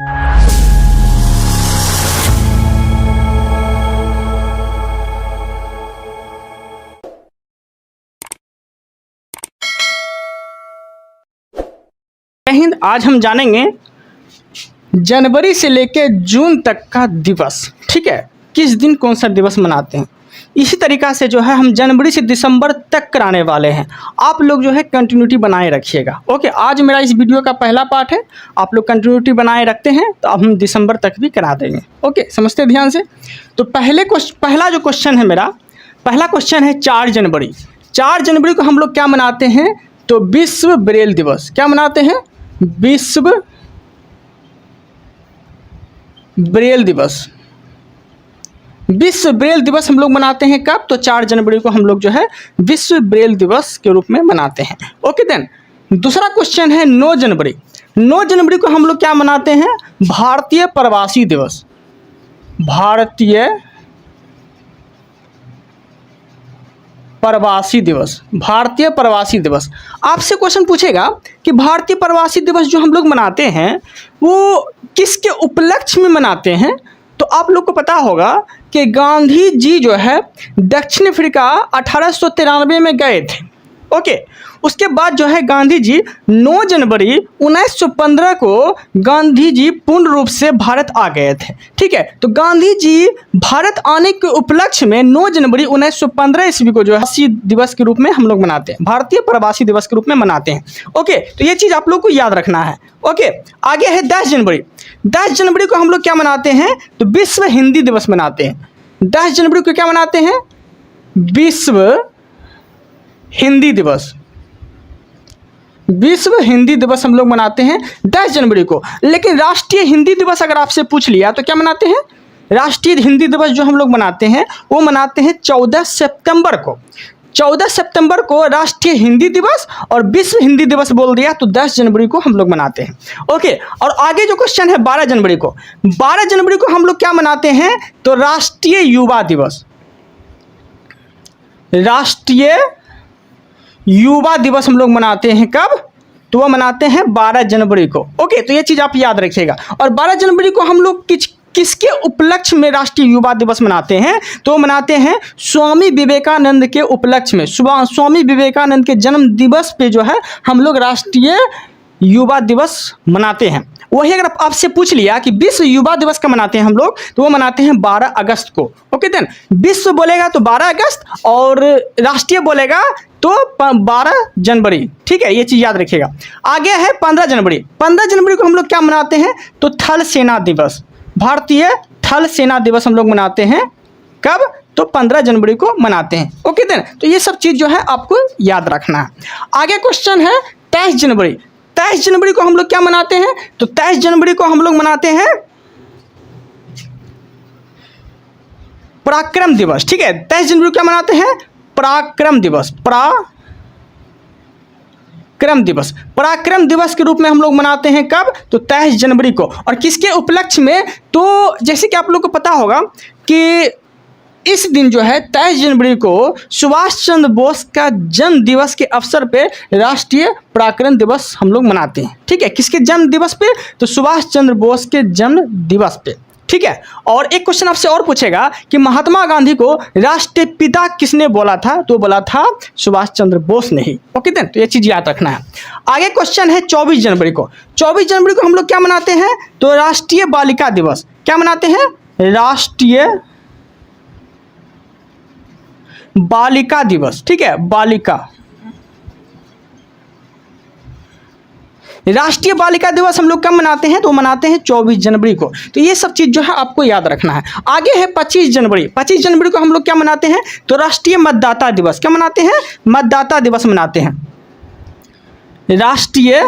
हिंद, आज हम जानेंगे जनवरी से लेकर जून तक का दिवस। ठीक है, किस दिन कौन सा दिवस मनाते हैं। इसी तरीक़ा से जो है हम जनवरी से दिसंबर तक कराने वाले हैं। आप लोग जो है कंटिन्यूटी बनाए रखिएगा। ओके, आज मेरा इस वीडियो का पहला पार्ट है। आप लोग कंटिन्यूटी बनाए रखते हैं तो अब हम दिसंबर तक भी करा देंगे। ओके, समझते ध्यान से। तो पहला जो क्वेश्चन है मेरा, पहला क्वेश्चन है 4 जनवरी। 4 जनवरी को हम लोग क्या मनाते हैं, तो विश्व ब्रेल दिवस। क्या मनाते हैं, विश्व ब्रेल दिवस। विश्व ब्रेल दिवस हम लोग मनाते हैं कब, तो 4 जनवरी को हम लोग जो है विश्व ब्रेल दिवस के रूप में मनाते हैं। ओके देन, दूसरा क्वेश्चन है 9 जनवरी। 9 जनवरी को हम लोग क्या मनाते हैं, भारतीय प्रवासी दिवस। भारतीय प्रवासी दिवस, भारतीय प्रवासी दिवस। आपसे क्वेश्चन पूछेगा कि भारतीय प्रवासी दिवस जो हम लोग मनाते हैं वो किसके उपलक्ष्य में मनाते हैं, तो आप लोग को पता होगा कि गांधी जी जो है दक्षिण अफ्रीका 1893 में गए थे। ओके, उसके बाद जो है गांधी जी 9 जनवरी 1915 को गांधी जी पूर्ण रूप से भारत आ गए थे। ठीक है, तो गांधी जी भारत आने के उपलक्ष्य में 9 जनवरी 1915 ईस्वी को जो है प्रवासी दिवस के रूप में हम लोग मनाते हैं, भारतीय प्रवासी दिवस के रूप में मनाते हैं। ओके, तो ये चीज़ आप लोग को याद रखना है। ओके, आगे है 10 जनवरी। 10 जनवरी को हम लोग क्या मनाते हैं, तो विश्व हिंदी दिवस मनाते हैं। 10 जनवरी को क्या मनाते हैं, विश्व हिंदी दिवस। विश्व हिंदी दिवस हम लोग मनाते हैं 10 जनवरी को। लेकिन राष्ट्रीय हिंदी दिवस अगर आपसे पूछ लिया तो क्या मनाते हैं, राष्ट्रीय हिंदी दिवस जो हम लोग मनाते हैं वो मनाते हैं 14 सितंबर को। 14 सितंबर को राष्ट्रीय हिंदी दिवस और विश्व हिंदी दिवस बोल दिया तो 10 जनवरी को हम लोग मनाते हैं। ओके, और आगे जो क्वेश्चन है 12 जनवरी को। 12 जनवरी को हम लोग क्या मनाते हैं, तो राष्ट्रीय युवा दिवस। राष्ट्रीय युवा दिवस हम लोग मनाते हैं कब, तो वह मनाते हैं 12 जनवरी को। ओके, तो ये चीज़ आप याद रखिएगा। और 12 जनवरी को हम लोग किसके उपलक्ष्य में राष्ट्रीय युवा दिवस मनाते हैं, तो मनाते हैं स्वामी विवेकानंद के उपलक्ष्य में। स्वामी विवेकानंद के जन्म दिवस पे जो है हम लोग राष्ट्रीय युवा दिवस मनाते हैं। वही अगर आपसे पूछ लिया कि विश्व युवा दिवस का मनाते हैं हम लोग, तो वो मनाते हैं 12 अगस्त को। ओके देन, विश्व बोलेगा तो 12 अगस्त और राष्ट्रीय बोलेगा तो 12 जनवरी। ठीक है, ये चीज़ याद रखिएगा। आगे है 15 जनवरी। 15 जनवरी को हम लोग क्या मनाते हैं, तो थल सेना दिवस। भारतीय थल सेना दिवस हम लोग मनाते हैं कब, तो 15 जनवरी को मनाते हैं। ओके देन, तो ये सब चीज़ जो है आपको याद रखना है। आगे क्वेश्चन है 23 जनवरी। 23 जनवरी को हम लोग क्या मनाते हैं, तो 23 जनवरी को हम लोग मनाते हैं पराक्रम दिवस। ठीक है, 23 जनवरी को क्या मनाते हैं, पराक्रम दिवस। पराक्रम दिवस, पराक्रम दिवस के रूप में हम लोग मनाते हैं कब, तो 23 जनवरी को। और किसके उपलक्ष्य में, तो जैसे कि आप लोग को पता होगा कि इस दिन जो है 23 जनवरी को सुभाष चंद्र बोस का जन्म दिवस के अवसर पे राष्ट्रीय पराक्रम दिवस हम लोग मनाते हैं। ठीक है, किसके जन्म दिवस पे, तो सुभाष चंद्र बोस के जन्म दिवस पे। ठीक है, और एक क्वेश्चन आपसे और पूछेगा कि महात्मा गांधी को राष्ट्रीय पिता किसने बोला था, तो बोला था सुभाष चंद्र बोस ने ही। ओके देन, तो ये चीज़ याद रखना है। आगे क्वेश्चन है 24 जनवरी को। 24 जनवरी को हम लोग क्या मनाते हैं, तो राष्ट्रीय बालिका दिवस। क्या मनाते हैं, राष्ट्रीय बालिका दिवस। ठीक है, बालिका, राष्ट्रीय बालिका दिवस हम लोग कब मनाते हैं, तो मनाते हैं 24 जनवरी को। तो ये सब चीज़ जो है आपको याद रखना है। आगे है 25 जनवरी। 25 जनवरी को हम लोग क्या मनाते हैं, तो राष्ट्रीय मतदाता दिवस। क्या मनाते हैं, मतदाता दिवस मनाते हैं। राष्ट्रीय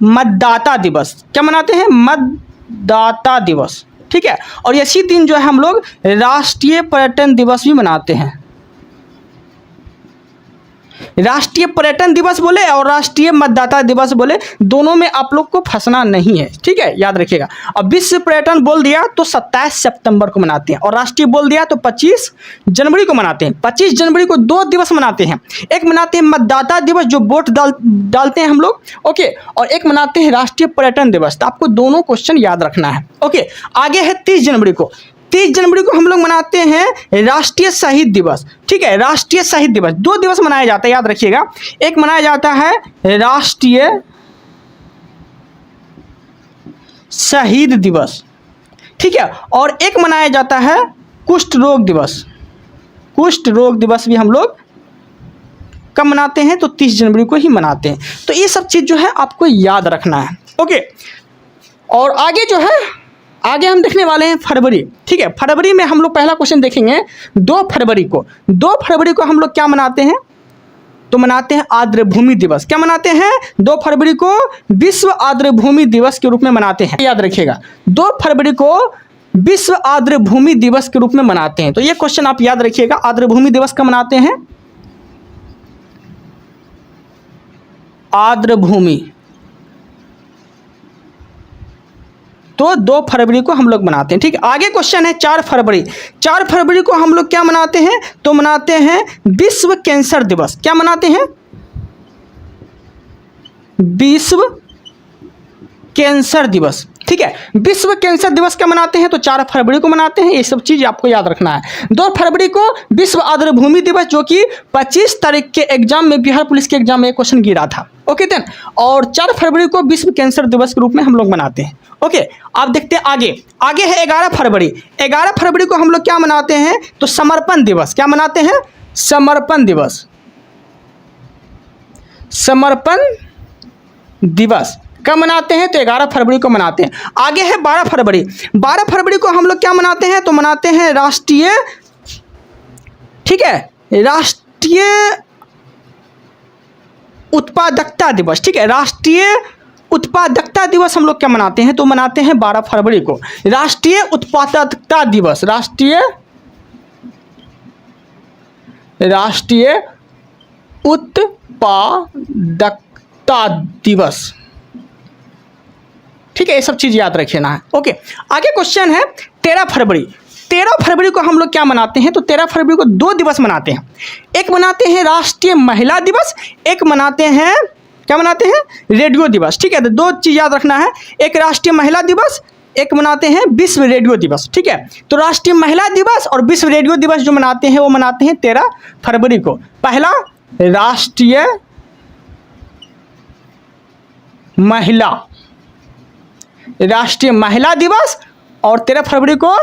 मतदाता दिवस। क्या मनाते हैं, मतदाता दिवस। ठीक है, और इसी दिन जो है हम लोग राष्ट्रीय पर्यटन दिवस भी मनाते हैं। राष्ट्रीय पर्यटन दिवस बोले और राष्ट्रीय मतदाता दिवस बोले, दोनों में आप लोग को फंसना नहीं है, ठीक है, याद रखिएगा। अब विश्व पर्यटन बोल दिया तो 27 सितंबर को मनाते हैं, और राष्ट्रीय बोल दिया तो 25 जनवरी को मनाते हैं। 25 जनवरी को 2 दिवस मनाते हैं, एक मनाते हैं मतदाता दिवस जो वोट डालते हैं हम लोग, ओके, और एक मनाते हैं राष्ट्रीय पर्यटन दिवस। तो आपको दोनों क्वेश्चन याद रखना है, ओके। आगे है 30 जनवरी को। 30 जनवरी को हम लोग मनाते हैं राष्ट्रीय शहीद दिवस, ठीक है, राष्ट्रीय शहीद दिवस। 2 दिवस मनाया जाता है, याद रखिएगा। एक मनाया जाता है राष्ट्रीय शहीद दिवस, ठीक है, और एक मनाया जाता है कुष्ठ रोग दिवस। कुष्ठ रोग दिवस भी हम लोग कब मनाते हैं? तो 30 जनवरी को ही मनाते हैं। तो ये सब चीज़ जो है आपको याद रखना है, ओके। और आगे जो है, आगे हम देखने वाले हैं फरवरी, ठीक है। फरवरी में हम लोग पहला क्वेश्चन देखेंगे 2 फरवरी को। 2 फरवरी को हम लोग क्या मनाते हैं? तो मनाते हैं आर्द्र भूमि दिवस। क्या मनाते हैं? 2 फरवरी को विश्व आर्द्र भूमि दिवस के रूप में मनाते हैं, याद रखिएगा। 2 फरवरी को विश्व आर्द्र भूमि दिवस के रूप में मनाते हैं। तो ये क्वेश्चन आप याद रखिएगा, आर्द्र भूमि दिवस कब मनाते हैं? आर्द्र भूमि, तो 2 फरवरी को हम लोग मनाते हैं, ठीक है। आगे क्वेश्चन है 4 फरवरी। 4 फरवरी को हम लोग क्या मनाते हैं? तो मनाते हैं विश्व कैंसर दिवस। क्या मनाते हैं? विश्व कैंसर दिवस, ठीक है। विश्व कैंसर दिवस क्या मनाते हैं? तो 4 फरवरी को मनाते हैं। ये सब चीज़ आपको याद रखना है। 2 फरवरी को विश्व आर्द्र भूमि दिवस, जो कि 25 तारीख के एग्जाम में, बिहार पुलिस के एग्जाम में एक क्वेश्चन गिरा था, ओके देन। और 4 फरवरी को विश्व कैंसर दिवस के रूप में हम लोग मनाते हैं, ओके। आप देखते हैं आगे, आगे है 11 फरवरी। 11 फरवरी को हम लोग क्या मनाते हैं? तो समर्पण दिवस। क्या मनाते हैं? समर्पण दिवस। समर्पण दिवस कब मनाते हैं? तो 11 फरवरी को मनाते हैं। आगे है 12 फरवरी। 12 फरवरी को हम लोग क्या मनाते हैं? तो मनाते हैं राष्ट्रीय, ठीक है, राष्ट्रीय उत्पादकता दिवस, ठीक है, राष्ट्रीय उत्पादकता दिवस हम लोग क्या मनाते हैं? तो मनाते हैं 12 फरवरी को राष्ट्रीय उत्पादकता दिवस। राष्ट्रीय उत्पादकता दिवस, ठीक है। ये सब चीज़ याद रखना है, ओके। आगे क्वेश्चन है 13 फरवरी। 13 फरवरी को हम लोग क्या मनाते हैं? तो 13 फरवरी को 2 दिवस मनाते हैं। एक मनाते हैं राष्ट्रीय महिला दिवस, एक मनाते हैं, क्या मनाते हैं? रेडियो दिवस, ठीक है। तो 2 चीज़ याद रखना है, एक राष्ट्रीय महिला दिवस, एक मनाते हैं विश्व रेडियो दिवस, ठीक है। तो राष्ट्रीय महिला दिवस और विश्व रेडियो दिवस जो मनाते हैं वो मनाते हैं 13 फरवरी को। पहला राष्ट्रीय महिला, राष्ट्रीय महिला दिवस, और 13 फरवरी को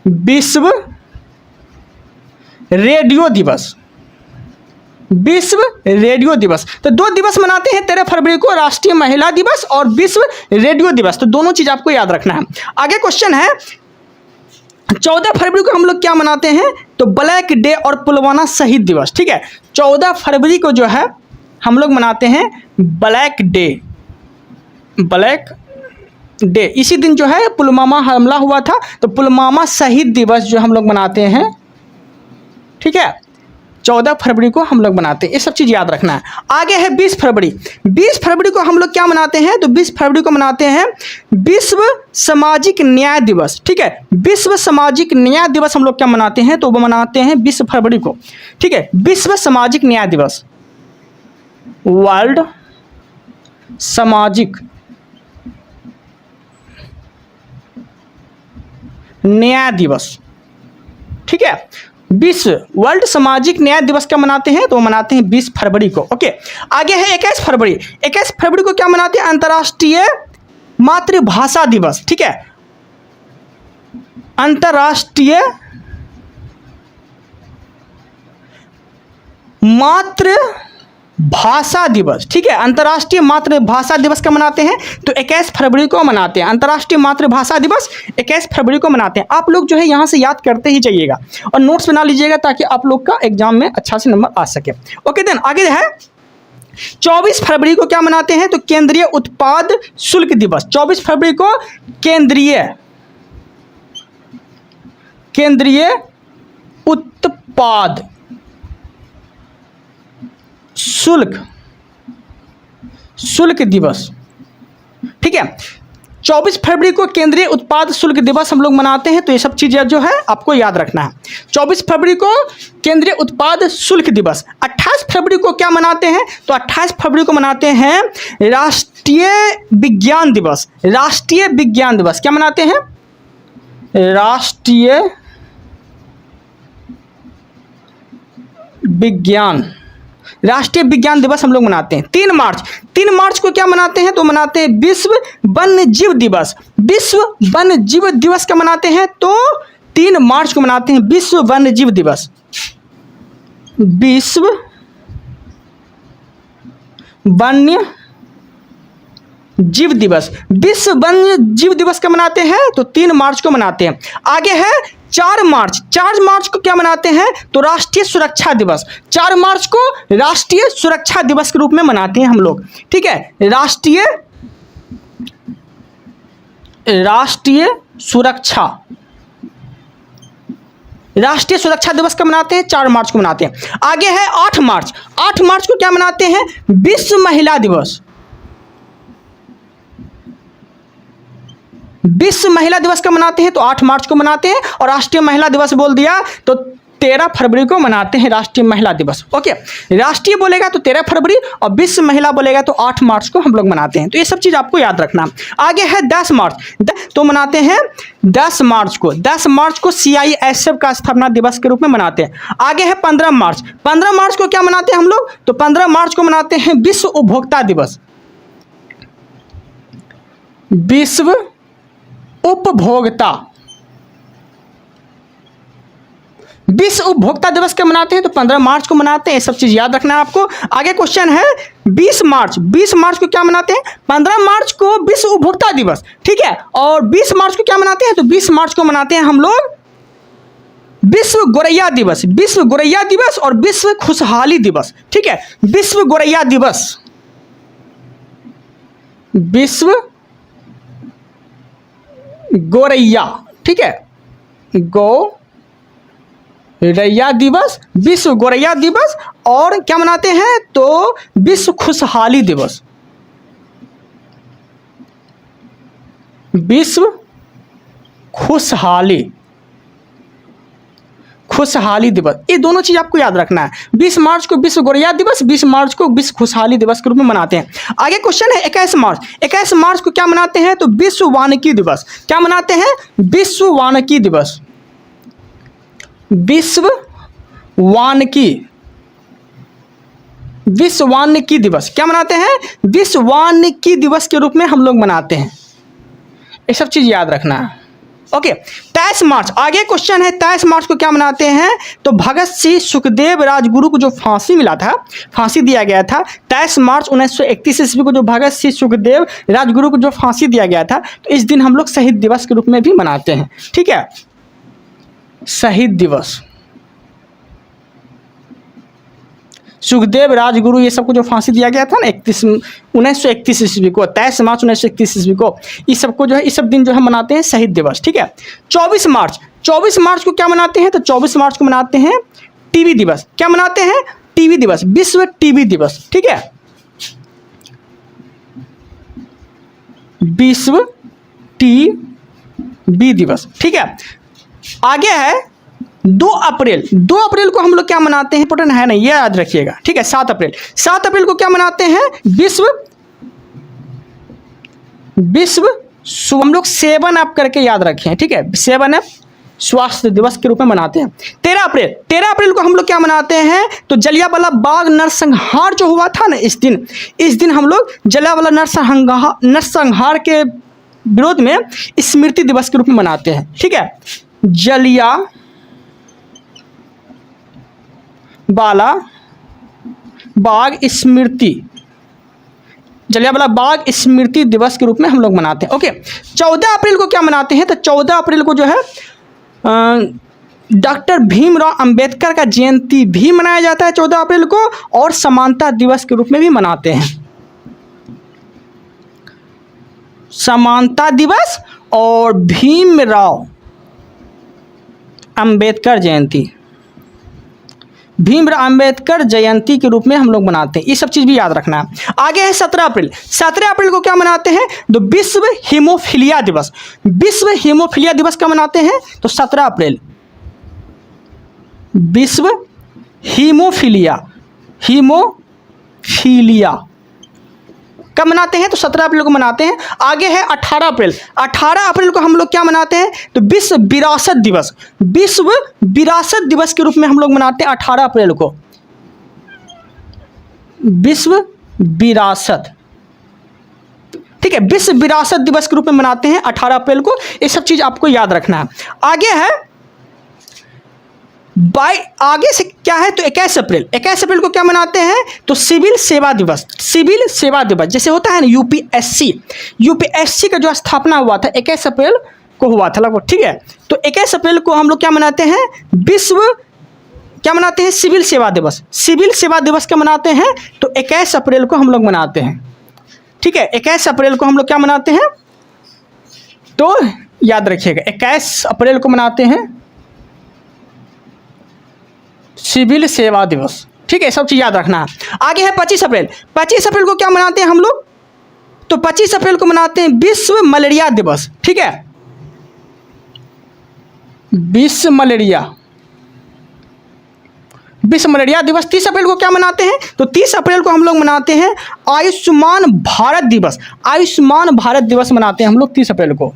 विश्व रेडियो दिवस। विश्व रेडियो दिवस, तो 2 दिवस मनाते हैं 13 फरवरी को, राष्ट्रीय महिला दिवस और विश्व रेडियो दिवस। तो दोनों चीज आपको याद रखना है। आगे क्वेश्चन है 14 फरवरी को हम लोग क्या मनाते हैं? तो ब्लैक डे और पुलवामा शहीद दिवस, ठीक है। 14 फरवरी को जो है हम लोग मनाते हैं ब्लैक डे। ब्लैक डे, इसी दिन जो है पुलवामा हमला हुआ था, तो पुलवामा शहीद दिवस जो हम लोग मनाते हैं, ठीक है, 14 फरवरी को हम लोग मनाते हैं। ये सब चीज़ याद रखना है। आगे है 20 फरवरी। 20 फरवरी को हम लोग क्या मनाते हैं? तो 20 फरवरी को मनाते हैं विश्व सामाजिक न्याय दिवस, ठीक है। विश्व सामाजिक न्याय दिवस हम लोग क्या मनाते हैं? तो वो मनाते हैं 20 फरवरी को, ठीक है, विश्व सामाजिक न्याय दिवस, वर्ल्ड सामाजिक न्याय दिवस, ठीक है। विश्व वर्ल्ड सामाजिक न्याय दिवस क्या मनाते हैं? तो मनाते हैं 20 फरवरी को, ओके। आगे है 21 फरवरी। 21 फरवरी को क्या मनाते हैं? अंतर्राष्ट्रीय मातृभाषा दिवस, ठीक है, अंतर्राष्ट्रीय मातृभाषा दिवस, ठीक है। अंतर्राष्ट्रीय मातृभाषा दिवस का मनाते हैं तो 21 फरवरी को मनाते हैं। अंतर्राष्ट्रीय मातृभाषा दिवस 21 फरवरी को मनाते हैं। आप लोग जो है यहाँ से याद करते ही जाइएगा और नोट्स बना लीजिएगा ताकि आप लोग का एग्जाम में अच्छा से नंबर आ सके, ओके। देन आगे है 24 फरवरी को क्या मनाते हैं? तो केंद्रीय उत्पाद शुल्क दिवस। 24 फरवरी को केंद्रीय उत्पाद शुल्क दिवस, ठीक है। 24 फरवरी को केंद्रीय उत्पाद शुल्क दिवस हम लोग मनाते हैं, तो ये सब चीज़ें जो है आपको याद रखना है। 24 फरवरी को केंद्रीय उत्पाद शुल्क दिवस। 28 फरवरी को क्या मनाते हैं, तो 28 फरवरी को मनाते हैं राष्ट्रीय विज्ञान दिवस। राष्ट्रीय विज्ञान दिवस क्या मनाते हैं, राष्ट्रीय विज्ञान दिवस हम लोग मनाते हैं। 3 मार्च को क्या मनाते हैं, तो मनाते हैं विश्व वन्य जीव दिवस। विश्व वन्य जीव दिवस क्या मनाते हैं, तो 3 मार्च को मनाते हैं विश्व वन्य जीव दिवस। विश्व वन्य जीव दिवस, विश्व वन्य जीव दिवस का मनाते हैं, तो 3 मार्च को मनाते हैं। आगे है 4 मार्च को क्या मनाते हैं, तो राष्ट्रीय सुरक्षा दिवस। 4 मार्च को राष्ट्रीय सुरक्षा दिवस के रूप में मनाते हैं हम लोग, ठीक है। राष्ट्रीय सुरक्षा दिवस का मनाते हैं, 4 मार्च को मनाते हैं। आगे है 8 मार्च को क्या मनाते हैं, विश्व महिला दिवस। विश्व महिला दिवस का मनाते हैं, तो 8 मार्च को मनाते हैं। और राष्ट्रीय महिला दिवस बोल दिया तो 13 फरवरी को मनाते हैं राष्ट्रीय महिला दिवस। ओके, राष्ट्रीय बोलेगा तो 13 फरवरी और विश्व महिला बोलेगा तो 8 मार्च को हम लोग मनाते हैं। तो ये सब चीज़ आपको याद रखना। आगे है 10 मार्च, तो मनाते हैं 10 मार्च को CISF का स्थापना दिवस के रूप में मनाते हैं। आगे है 15 मार्च को क्या मनाते हैं हम लोग, तो 15 मार्च को मनाते हैं विश्व उपभोक्ता दिवस। विश्व उपभोक्ता दिवस के मनाते हैं, तो 15 मार्च को मनाते हैं। ये सब चीज़ याद रखना है आपको। आगे क्वेश्चन है 20 मार्च को क्या मनाते हैं, 15 मार्च को विश्व उपभोक्ता दिवस, ठीक है। और 20 मार्च को क्या मनाते हैं, तो 20 मार्च को मनाते हैं हम लोग विश्व गोरैया दिवस और विश्व खुशहाली दिवस, ठीक है। विश्व गोरैया दिवस, विश्व गोरैया, ठीक है, गोरैया दिवस, विश्व गोरैया दिवस। और क्या मनाते हैं, तो विश्व खुशहाली दिवस, विश्व खुशहाली दिवस। ये दोनों चीज आपको याद रखना है। 20 मार्च को विश्व गोरैया दिवस, 20 मार्च को विश्व खुशहाली दिवस के रूप में मनाते हैं। आगे क्वेश्चन है 21 मार्च को क्या मनाते हैं, तो विश्व वानिकी दिवस। क्या मनाते हैं, विश्व वानिकी दिवस। विश्व वानिकी दिवस क्या मनाते हैं, विश्व वानिकी दिवस के रूप में हम लोग मनाते हैं। ये सब चीज याद रखना है। ओके, 23 मार्च, आगे क्वेश्चन है 23 मार्च को क्या मनाते हैं, तो भगत सिंह सुखदेव राजगुरु को जो फांसी दिया गया था 23 मार्च 1931 ईस्वी को, जो भगत सिंह सुखदेव राजगुरु को जो फांसी दिया गया था, तो इस दिन हम लोग शहीद दिवस के रूप में भी मनाते हैं, ठीक है। शहीद दिवस, सुखदेव राजगुरु ये सबको जो फांसी दिया गया था ना 1931 ईस्वी को, 23 मार्च 1931 ईस्वी को, इस सबको जो है इस सब दिन जो है मनाते हैं शहीद दिवस, ठीक है। 24 मार्च को क्या मनाते हैं, तो 24 मार्च को मनाते हैं टीबी दिवस। क्या मनाते हैं, टीबी दिवस, विश्व टीबी दिवस, ठीक है। विश्व टीबी दिवस, ठीक है। आगे है 2 अप्रैल को हम लोग क्या मनाते हैं, इंपॉर्टेंट है नहीं, ये याद रखिएगा, ठीक है। 7 अप्रैल को क्या मनाते हैं, विश्व हम लोग 7 अप करके याद रखें, ठीक है। 7 अप स्वास्थ्य दिवस के रूप में मनाते हैं। 13 अप्रैल को हम लोग क्या मनाते हैं, तो जलियांवाला बाग नरसंहार जो हुआ था ना, इस दिन हम लोग जलियांवाला नरसंहार के विरोध में स्मृति दिवस के रूप में मनाते हैं, ठीक है। जलियांवाला बाग स्मृति दिवस के रूप में हम लोग मनाते हैं। ओके, 14 अप्रैल को क्या मनाते हैं, तो 14 अप्रैल को जो है डॉक्टर भीमराव अंबेडकर का जयंती भी मनाया जाता है 14 अप्रैल को, और समानता दिवस के रूप में भी मनाते हैं। समानता दिवस और भीमराव अंबेडकर जयंती, भीमराव अंबेडकर जयंती के रूप में हम लोग मनाते हैं। ये सब चीज़ भी याद रखना है। आगे है 17 अप्रैल। 17 अप्रैल को क्या मनाते हैं? तो विश्व हीमोफीलिया दिवस। विश्व हीमोफीलिया दिवस कब मनाते हैं? तो 17 अप्रैल। विश्व हीमोफीलिया कब मनाते हैं? तो 17 अप्रैल को मनाते हैं। आगे है 18 अप्रैल। 18 अप्रैल को हम लोग क्या मनाते हैं? तो विश्व विरासत दिवस। विश्व विरासत दिवस के रूप में हम लोग मनाते हैं 18 अप्रैल को। विश्व विरासत, ठीक है, विश्व विरासत दिवस के रूप में मनाते हैं 18 अप्रैल को। ये सब चीज आपको याद रखना है। आगे है आगे से क्या है? तो 21 अप्रैल। 21 अप्रैल को क्या मनाते हैं? तो सिविल सेवा दिवस। सिविल सेवा दिवस जैसे होता है ना यूपीएससी का जो स्थापना हुआ था 21 अप्रैल को हुआ था लगभग, ठीक है। तो 21 अप्रैल को हम लोग क्या मनाते हैं? क्या मनाते हैं? सिविल सेवा दिवस। सिविल सेवा दिवस क्या मनाते हैं? तो 21 अप्रैल को हम लोग मनाते हैं, ठीक है। 21 अप्रैल को हम लोग क्या मनाते हैं? तो याद रखिएगा 21 अप्रैल को मनाते हैं सिविल सेवा दिवस, ठीक है। सब चीज याद रखना है। आगे है 25 अप्रैल। 25 अप्रैल को क्या मनाते हैं हम लोग? तो 25 अप्रैल को मनाते हैं विश्व मलेरिया दिवस, ठीक है। विश्व मलेरिया दिवस। 30 अप्रैल को क्या मनाते हैं? तो 30 अप्रैल को हम लोग मनाते हैं आयुष्मान भारत दिवस। आयुष्मान भारत दिवस मनाते हैं हम लोग 30 अप्रैल को।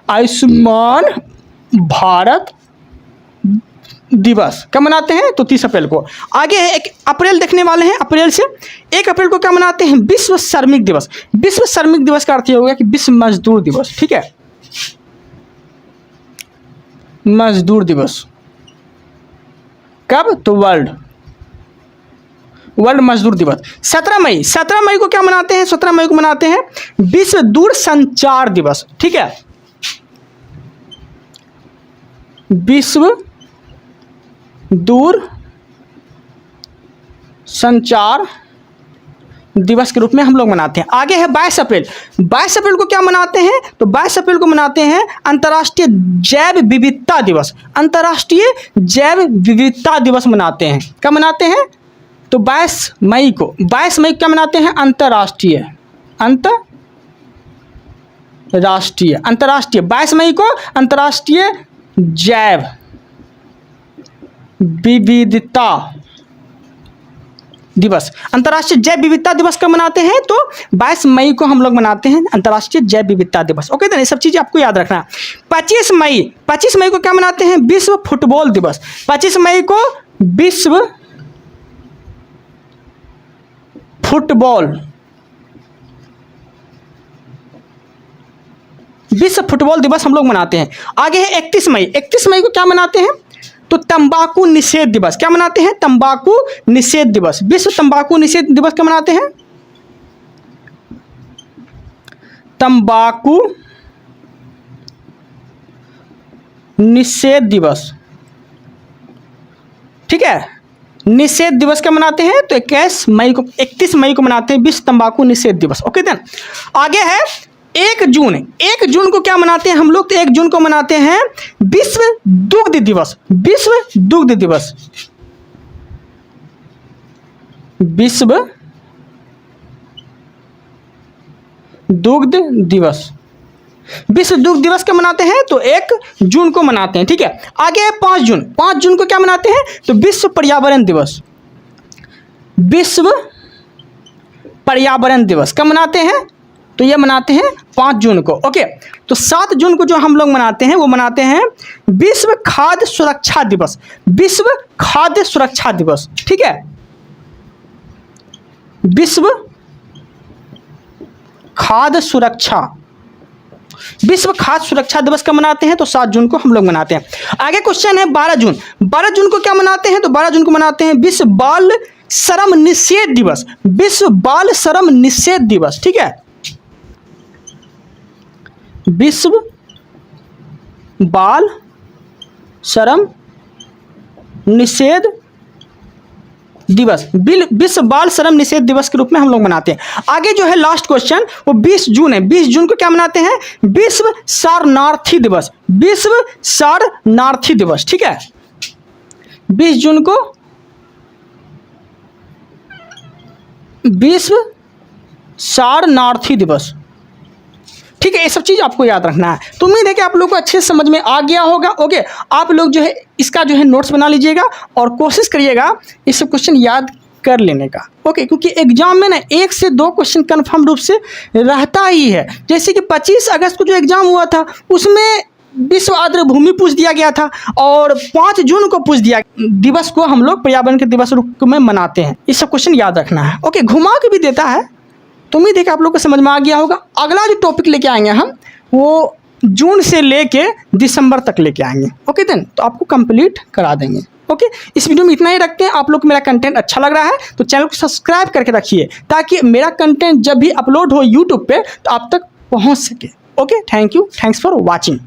आयुष्मान भारत दिवस कब मनाते हैं? तो 30 अप्रैल को। आगे है 1 अप्रैल देखने वाले हैं। अप्रैल से 1 अप्रैल को क्या मनाते हैं? विश्व श्रमिक दिवस। विश्व श्रमिक दिवस का अर्थ ये होगा कि विश्व मजदूर दिवस, ठीक है। मजदूर दिवस कब? तो वर्ल्ड मजदूर दिवस। 17 मई। 17 मई को क्या मनाते हैं? 17 मई को मनाते हैं विश्व दूर संचार दिवस, ठीक है। विश्व दूर संचार दिवस के रूप में हम लोग मनाते हैं। आगे है 22 अप्रैल। 22 अप्रैल को क्या मनाते हैं? तो 22 अप्रैल को मनाते हैं अंतर्राष्ट्रीय जैव विविधता दिवस। अंतर्राष्ट्रीय जैव विविधता दिवस मनाते हैं। कब मनाते हैं? तो 22 मई को। 22 मई को क्या मनाते हैं? अंतर्राष्ट्रीय 22 मई को अंतर्राष्ट्रीय जैव विविधता दिवस। अंतर्राष्ट्रीय जैव विविधता दिवस कब मनाते हैं? तो 22 मई को हम लोग मनाते हैं अंतर्राष्ट्रीय जैव विविधता दिवस। ओके, तो ये सब चीजें आपको याद रखना है। 25 मई को क्या मनाते हैं? विश्व फुटबॉल दिवस। 25 मई को विश्व फुटबॉल दिवस हम लोग मनाते हैं। आगे है 31 मई। 31 मई को क्या मनाते हैं? तो तंबाकू निषेध दिवस। क्या मनाते हैं? तंबाकू निषेध दिवस। विश्व तंबाकू निषेध दिवस क्या मनाते हैं? तंबाकू निषेध दिवस, ठीक है। निषेध दिवस क्या मनाते हैं? तो 31 मई को मनाते हैं विश्व तंबाकू निषेध दिवस। ओके देन आगे है 1 जून। 1 जून को क्या मनाते हैं हम लोग? तो 1 जून को मनाते हैं विश्व दुग्ध दिवस। विश्व दुग्ध दिवस। विश्व दुग्ध दिवस। विश्व दुग्ध दिवस क्या मनाते हैं? तो 1 जून को मनाते हैं, ठीक है। आगे है 5 जून। 5 जून को क्या मनाते हैं? तो विश्व पर्यावरण दिवस। विश्व पर्यावरण दिवस कब मनाते हैं? तो ये मनाते हैं 5 जून को। ओके, तो 7 जून को जो हम लोग मनाते हैं वो मनाते हैं विश्व खाद्य सुरक्षा दिवस। विश्व खाद्य सुरक्षा दिवस, ठीक है। विश्व खाद्य सुरक्षा दिवस कब मनाते हैं? तो 7 जून को हम लोग मनाते हैं। आगे क्वेश्चन है 12 जून। 12 जून को क्या मनाते हैं? तो 12 जून को मनाते हैं विश्व बाल श्रम निषेध दिवस। विश्व बाल श्रम निषेध दिवस, ठीक है। विश्व बाल श्रम निषेध दिवस। विश्व बाल श्रम निषेध दिवस के रूप में हम लोग मनाते हैं। आगे जो है लास्ट क्वेश्चन वो 20 जून है। 20 जून को क्या मनाते हैं? विश्व शरणार्थी दिवस। विश्व शरणार्थी दिवस, ठीक है। 20 जून को विश्व शरणार्थी दिवस। ठीक है, ये सब चीज़ आपको याद रखना है। तो उम्मीद है कि आप लोग को अच्छे से समझ में आ गया होगा। ओके, आप लोग जो है इसका जो है नोट्स बना लीजिएगा और कोशिश करिएगा ये सब क्वेश्चन याद कर लेने का। ओके, क्योंकि एग्जाम में ना 1 से 2 क्वेश्चन कन्फर्म रूप से रहता ही है। जैसे कि 25 अगस्त को जो एग्जाम हुआ था उसमें विश्व आर्द्र भूमि पूछ दिया गया था और 5 जून को पूछ दिया दिवस को हम लोग पर्यावरण के दिवस रूप में मनाते हैं। ये सब क्वेश्चन याद रखना है। ओके, घुमा के भी देता है। तो उम्मीद है कि आप लोग को समझ में आ गया होगा। अगला जो टॉपिक लेके आएंगे हम वो जून से लेके दिसंबर तक लेके आएंगे। ओके देन, तो आपको कंप्लीट करा देंगे। ओके, इस वीडियो में इतना ही रखते हैं। आप लोग को मेरा कंटेंट अच्छा लग रहा है तो चैनल को सब्सक्राइब करके रखिए ताकि मेरा कंटेंट जब भी अपलोड हो यूट्यूब पे तो आप तक पहुंच सके। Okay, thank you, thanks for watching.